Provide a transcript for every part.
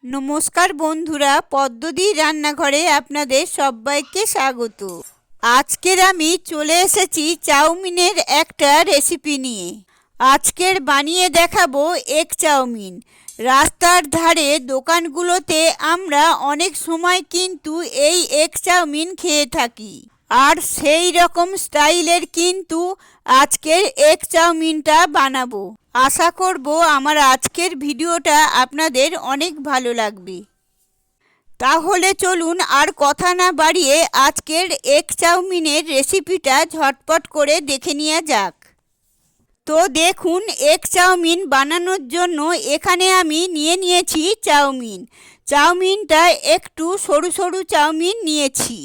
নমস্কার বন্ধুরা, পদ্মদি রান্নাঘরে আপনাদের সবাইকে স্বাগত। আজকের আমি চলে এসেছি চাউমিনের একটা রেসিপি নিয়ে। আজকের বানিয়ে দেখাবো এগ চাউমিন। রাস্তার ধারে দোকানগুলোতে আমরা অনেক সময় কিন্তু এই এগ চাউমিন খেয়ে থাকি, আর সেই রকম স্টাইলের কিন্তু আজকের এগ চাউমিনটা বানাবো। আশা করব আমার আজকের ভিডিওটা আপনাদের অনেক ভালো লাগবে। তাহলে চলুন আর কথা না বাড়িয়ে আজকের এগ চাউমিনের রেসিপিটা ঝটপট করে দেখে নেওয়া যাক। তো দেখুন, এগ চাউমিন বানানোর জন্য এখানে আমি নিয়েছি চাউমিনটা একটু সরু সরু চাউমিন নিয়েছি।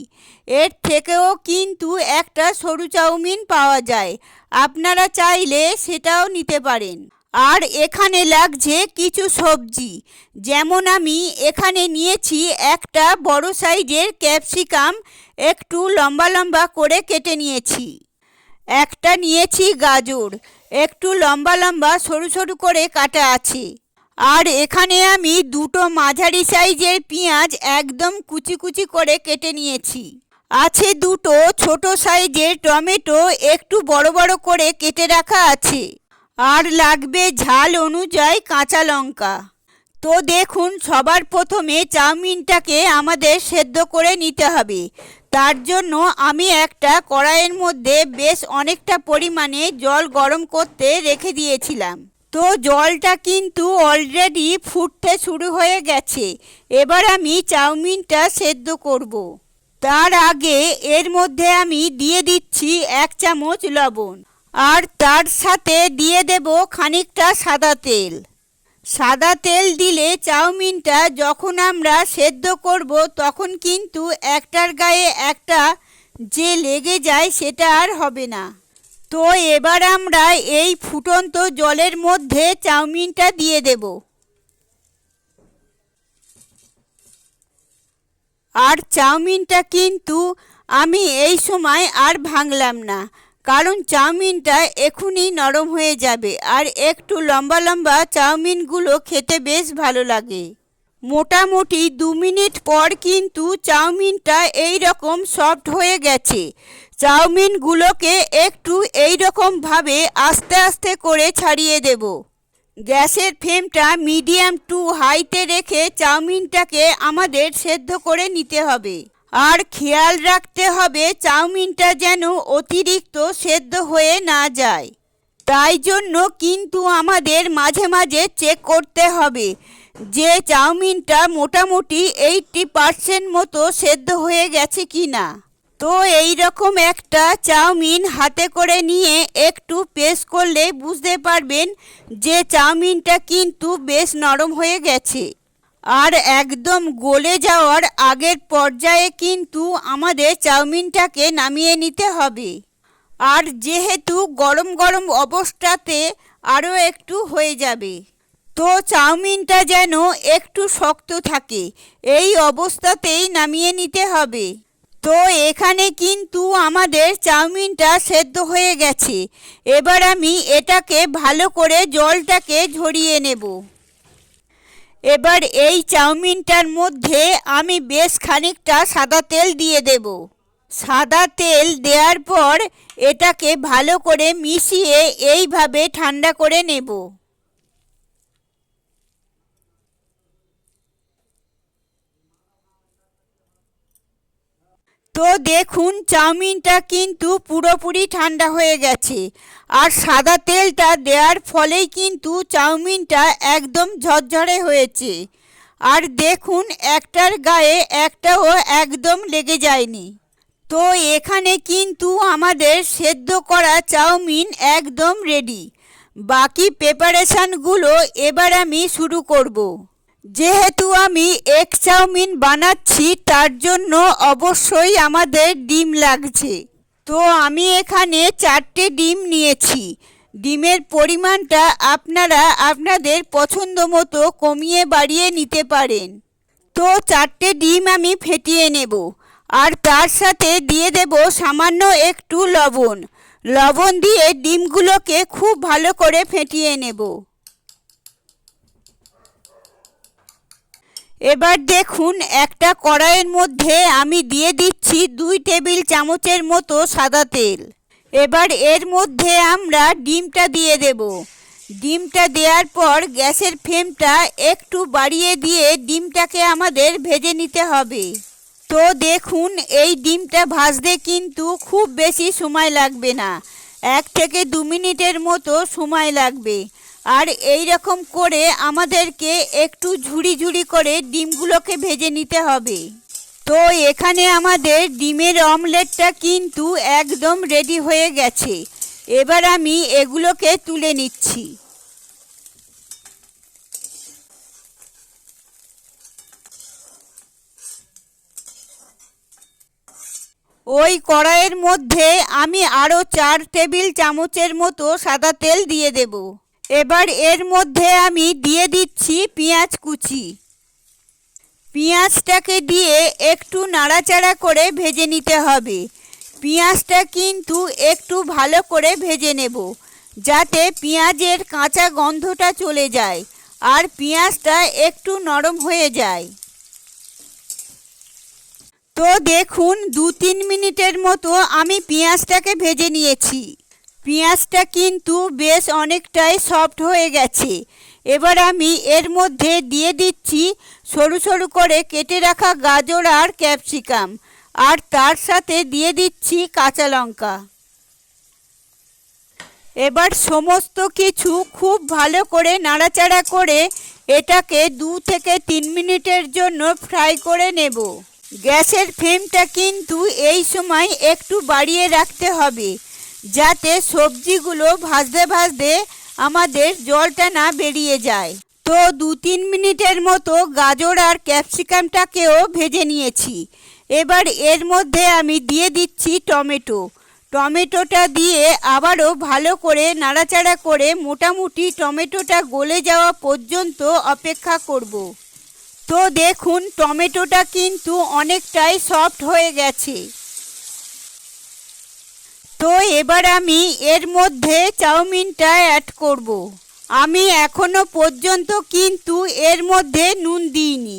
এর থেকেও কিন্তু একটা সরু চাউমিন পাওয়া যায়, আপনারা চাইলে সেটাও নিতে পারেন। আর এখানে লাগছে কিছু সবজি, যেমন আমি এখানে নিয়েছি একটা বড় সাইজের ক্যাপসিকাম, একটু লম্বা লম্বা করে কেটে নিয়েছি। একটা নিয়েছি গাজর, একটু লম্বা লম্বা সরু সরু করে কাটা আছে। আর এখানে আমি দুটো মাঝারি সাইজের পেঁয়াজ একদম কুচি কুচি করে কেটে নিয়েছি। আছে দুটো ছোট সাইজের টমেটো, একটু বড় বড় করে কেটে রাখা আছে। আর লাগবে ঝাল অনুযায়ী কাঁচা লঙ্কা। তো দেখুন, সবার প্রথমে চাউমিনটাকে আমাদের সেদ্ধ করে নিতে হবে। তার জন্য আমি একটা কড়াইয়ের মধ্যে বেশ অনেকটা পরিমাণে জল গরম করতে রেখে দিয়েছিলাম। তো জলটা কিন্তু অলরেডি ফুটতে শুরু হয়ে গেছে। এবার আমি চাউমিনটা সেদ্ধ করব। তার আগে এর মধ্যে আমি দিয়ে দিচ্ছি 1 চামচ লবণ, আর তার সাথে দিয়ে দেব খানিকটা সাদা তেল। সাদা তেল দিলে চাউমিনটা যখন আমরা সেদ্ধ করব তখন কিন্তু একটার গায়ে একটা যে লেগে যায় সেটা আর হবে না। তো এবার আমরা এই ফুটন্ত জলের মধ্যে চাউমিনটা দিয়ে দেব। আর চাউমিনটা কিন্তু আমি এই সময় আর ভাঙলাম না, কারণ চাউমিনটা এখনই নরম হয়ে যাবে। আর একটু লম্বা লম্বা চাউমিনগুলো খেতে বেশ ভালো লাগে। মোটামুটি 2 মিনিট পর কিন্তু চাউমিনটা এই রকম সফট হয়ে গেছে। চাউমিনগুলোকে একটু এই রকমভাবে আস্তে আস্তে করে ছাড়িয়ে দেব। গ্যাসের ফ্লেমটা মিডিয়াম টু হাইতে রেখে চাউমিনটাকে আমাদের সেদ্ধ করে নিতে হবে। আর খেয়াল রাখতে হবে চাউমিনটা যেন অতিরিক্ত সেদ্ধ হয়ে না যায়। তাই জন্য কিন্তু আমাদের মাঝে মাঝে চেক করতে হবে যে চাউমিনটা মোটামুটি 80% মতো সেদ্ধ হয়ে গেছে কি না। তো এই রকম একটা চাউমিন হাতে করে নিয়ে একটু প্রেস করলে বুঝতে পারবেন যে চাউমিনটা কিন্তু বেশ নরম হয়ে গেছে। আর একদম গলে যাওয়ার আগের পর্যায়ে কিন্তু আমাদের চাউমিনটাকে নামিয়ে নিতে হবে। আর যেহেতু গরম গরম অবস্থাতে আরও একটু হয়ে যাবে, তো চাউমিনটা যেন একটু শক্ত থাকে, এই অবস্থাতেই নামিয়ে নিতে হবে। তো এখানে কিন্তু আমাদের চাউমিনটা সেদ্ধ হয়ে গেছে। এবার আমি এটাকে ভালো করে জলটাকে ঝরিয়ে নেব। এবার এই চাউমিনটার মধ্যে আমি বেশ খানিকটা সাদা তেল দিয়ে দেব। সাদা তেল দেওয়ার পর এটাকে ভালো করে মিশিয়ে এইভাবে ঠান্ডা করে নেব। তো দেখুন, চাউমিনটা কিন্তু পুরোপুরি ঠান্ডা হয়ে গেছে। আর সাদা তেলটা দেওয়ার ফলেই কিন্তু চাউমিনটা একদম ঝরঝরে হয়েছে। আর দেখুন, একটার গায়ে একটাও একদম লেগে যায়নি। তো এখানে কিন্তু আমাদের সেদ্ধ করা চাউমিন একদম রেডি। বাকি প্রিপারেশনগুলো এবার আমি শুরু করব। যেহেতু আমি এগ চাউমিন বানাচ্ছি তার জন্য অবশ্যই আমাদের ডিম লাগছে। তো আমি এখানে 4টে ডিম নিয়েছি। ডিমের পরিমাণটা আপনারা আপনাদের পছন্দ মতো কমিয়ে বাড়িয়ে নিতে পারেন। তো 4টে ডিম আমি ফেটিয়ে নেব। আর তার সাথে দিয়ে দেব সামান্য একটু লবণ দিয়ে ডিমগুলোকে খুব ভালো করে ফেটিয়ে নেব। এবার দেখুন একটা কড়াইয়ের মধ্যে আমি দিয়ে দিচ্ছি 2 টেবিল চামচের মতো সাদা তেল। এবার এর মধ্যে আমরা ডিমটা দিয়ে দেব। ডিমটা দেওয়ার পর গ্যাসের ফ্লেমটা একটু বাড়িয়ে দিয়ে ডিমটাকে আমাদের ভেজে নিতে হবে। তো দেখুন এই ডিমটা ভাজতে কিন্তু খুব বেশি সময় লাগবে না, 1 থেকে 2 মিনিটের মতো সময় লাগবে। আর এই রকম করে আমাদেরকে একটু ঝুড়ি ঝুড়ি করে ডিমগুলোকে ভেজে নিতে হবে। তো এখানে আমাদের ডিমের অমলেটটা কিন্তু একদম রেডি হয়ে গেছে। এবার আমি এগুলোকে তুলে নিচ্ছি। ওই কড়াইয়ের মধ্যে আমি আরও 4 টেবিল চামচের মতো সাদা তেল দিয়ে দেব। এবার এর মধ্যে আমি দিয়ে দিচ্ছি পেঁয়াজ কুচি। পেঁয়াজটাকে দিয়ে একটু নাড়াচাড়া করে ভেজে নিতে হবে। পেঁয়াজটা কিন্তু একটু ভালো করে ভেজে নেব, যাতে পেঁয়াজের কাঁচা গন্ধটা চলে যায় আর পেঁয়াজটা একটু নরম হয়ে যায়। তো দেখুন 2-3 মিনিটের মতো আমি পেঁয়াজটাকে ভেজে নিয়েছি। পেঁয়াজটা কিন্তু বেশ অনেকটাই সফট হয়ে গেছে। এবার আমি এর মধ্যে দিয়ে দিচ্ছি সরু সরু করে কেটে রাখা গাজর আর ক্যাপসিকাম, আর তার সাথে দিয়ে দিচ্ছি কাঁচা লঙ্কা। এবার সমস্ত কিছু খুব ভালো করে নাড়াচাড়া করে এটাকে 2 থেকে 3 মিনিটের জন্য ফ্রাই করে নেব। গ্যাসের ফ্লেমটা কিন্তু এই সময় একটু বাড়িয়ে রাখতে হবে, যাতে সবজিগুলো ভাজতে ভাজতে আমাদের জলটা না বেরিয়ে যায়। তো 2-3 মিনিটের মতো গাজর আর ক্যাপসিকামটাকেও ভেজে নিয়েছি। এবার এর মধ্যে আমি দিয়ে দিচ্ছি টমেটো। টমেটোটা দিয়ে আবারও ভালো করে নাড়াচাড়া করে মোটামুটি টমেটোটা গলে যাওয়া পর্যন্ত অপেক্ষা করব। তো দেখুন টমেটোটা কিন্তু অনেকটাই সফট হয়ে গেছে। তো এবার আমি এর মধ্যে চাউমিনটা অ্যাড করব। আমি এখনো পর্যন্ত কিন্তু এর মধ্যে নুন দিইনি।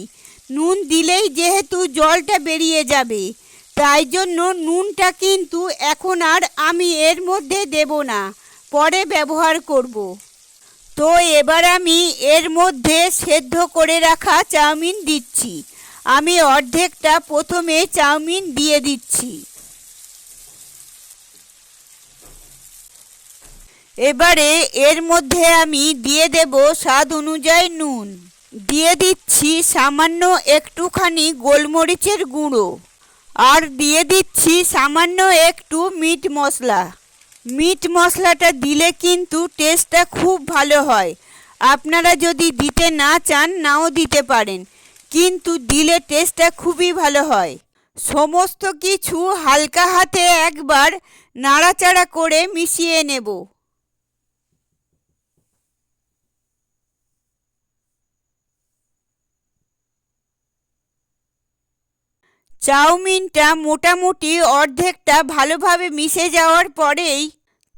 নুন দিলেই যেহেতু জলটা বেরিয়ে যাবে, তাই জন্য নুনটা কিন্তু এখন আর আমি এর মধ্যে দেব না, পরে ব্যবহার করব। তো এবার আমি এর মধ্যে সেদ্ধ করে রাখা চাউমিন দিচ্ছি। আমি অর্ধেকটা প্রথমে চাউমিন দিয়ে দিচ্ছি। এবারে এর মধ্যে আমি দিয়ে দেব স্বাদ অনুযায়ী নুন, দিয়ে দিচ্ছি সামান্য একটুখানি গোলমরিচের গুঁড়ো, আর দিয়ে দিচ্ছি সামান্য একটু মিট মশলা। মিট মশলাটা দিলে কিন্তু টেস্টটা খুব ভালো হয়। আপনারা যদি দিতে না চান নাও দিতে পারেন, কিন্তু দিলে টেস্টটা খুবই ভালো হয়। সমস্ত কিছু হালকা হাতে একবার নাড়াচাড়া করে মিশিয়ে নেব। চাউমিনটা মোটামুটি অর্ধেকটা ভালোভাবে মিশে যাওয়ার পরেই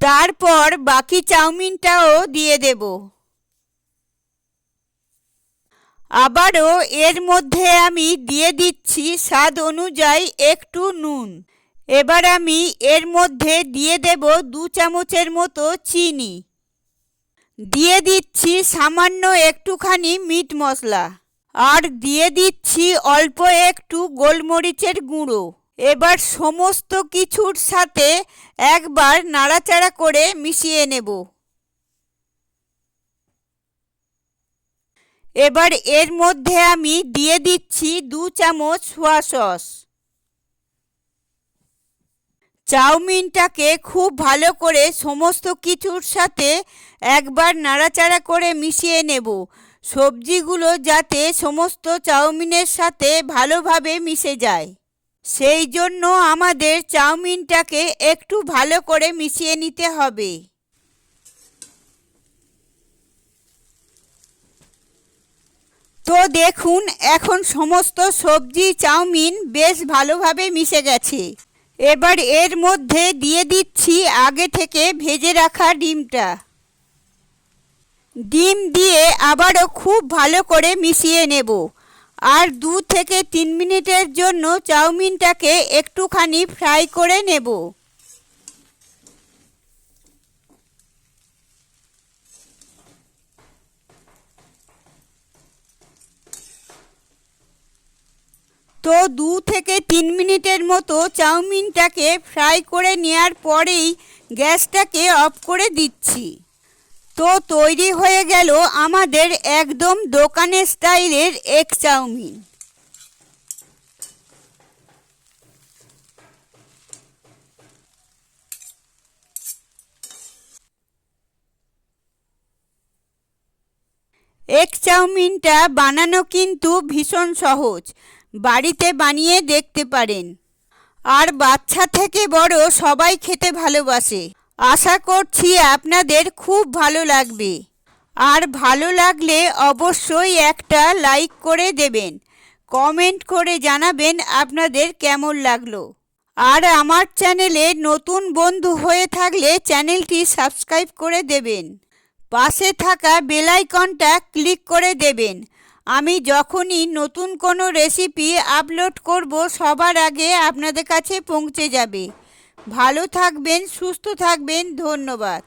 তারপর বাকি চাউমিনটাও দিয়ে দেব। আবারও এর মধ্যে আমি দিয়ে দিচ্ছি স্বাদ অনুযায়ী একটু নুন। এবার আমি এর মধ্যে দিয়ে দেব 2 চামচের মতো চিনি, দিয়ে দিচ্ছি সামান্য একটুখানি মিট মশলা, আর দিয়ে দিচ্ছি অল্প একটু গোলমরিচের গুঁড়ো। এবার সমস্ত কিছুর সাথে একবার নাড়াচাড়া করে মিশিয়ে নেব। এবার এর মধ্যে আমি দিয়ে দিচ্ছি 2 চামচ সোয়া সস। চাউমিনটাকে খুব ভালো করে সমস্ত কিছুর সাথে একবার নাড়াচাড়া করে মিশিয়ে নেব, সবজিগুলো যাতে সমস্ত চাউমিনের সাথে ভালোভাবে মিশে যায়। সেই জন্য আমাদের চাউমিনটাকে একটু ভালো করে মিশিয়ে নিতে হবে। তো দেখুন এখন সমস্ত সবজি চাউমিন বেশ ভালোভাবে মিশে গেছে। এবার এর মধ্যে দিয়ে দিচ্ছি আগে থেকে ভেজে রাখা ডিমটা। ডিম দিয়ে আবারও খুব ভালো করে মিশিয়ে নেব। আর 2 থেকে 3 মিনিটের জন্য চাউমিনটাকে একটুখানি ফ্রাই করে নেব। তো 2 থেকে 3 মিনিটের মতো চাউমিনটাকে ফ্রাই করে নেওয়ার পরেই গ্যাসটাকে অফ করে দিচ্ছি। তো তৈরি হয়ে গেল আমাদের একদম দোকানের স্টাইলের এগ চাউমিন। এগ চাউমিনটা বানানো কিন্তু ভীষণ সহজ, বাড়িতে বানিয়ে দেখতে পারেন। আর বাচ্চা থেকে বড় সবাই খেতে ভালোবাসে। আশা করছি আপনাদের খুব ভালো লাগবে। আর ভালো লাগলে অবশ্যই একটা লাইক করে দেবেন, কমেন্ট করে জানাবেন আপনাদের কেমন লাগলো। আর আমার চ্যানেলে নতুন বন্ধু হয়ে থাকলে চ্যানেলটি সাবস্ক্রাইব করে দেবেন, পাশে থাকা বেল আইকনটা ক্লিক করে দেবেন। আমি যখনই নতুন কোনো রেসিপি আপলোড করব সবার আগে আপনাদের কাছে পৌঁছে যাবে। ভালো থাকবেন, সুস্থ থাকবেন, ধন্যবাদ।